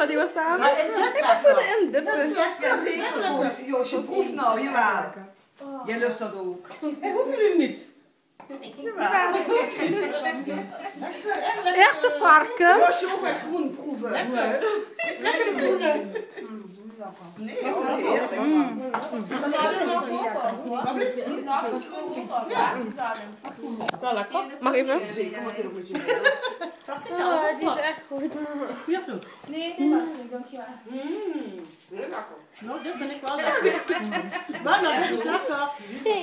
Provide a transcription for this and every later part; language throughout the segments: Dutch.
Mama, die was samen. Maar is dit Ik was voor de indippen. Ja, zeker. Josje, proef nou, jawel. Jij lust dat ook. En hoeven jullie niet? Eerste varkens. Josje, ook met groen proeven. Lekker. Is lekker de groene. Nee, heerlijk. Wel lekker. Mag even? Die is echt goed. Ja, goed. Nee, dit mag niet, dankjewel. Heel lekker. Nou, dit ben ik wel lekker. Maar dat is lekker.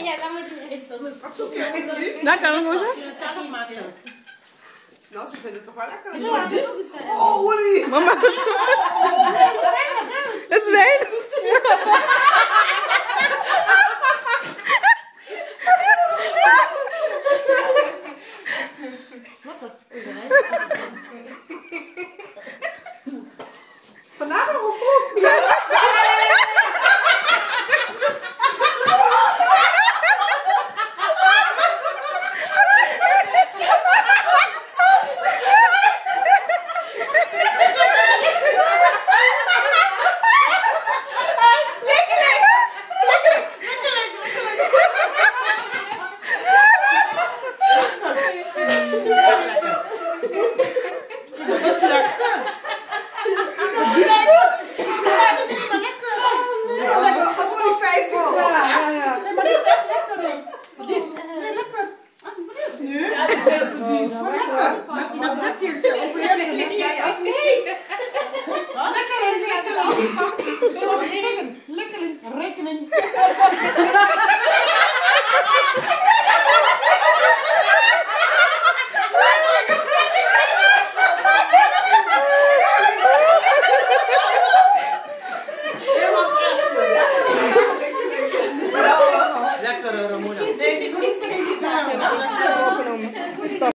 Ja, laat me die eens. Wat zoek je ook lief? Daar kan ik ook zeggen. Je staat nog maar dus. Nou, ze vinden het toch wel lekker. Ja, dus. Oh, Willy. Mama, dat is wijn.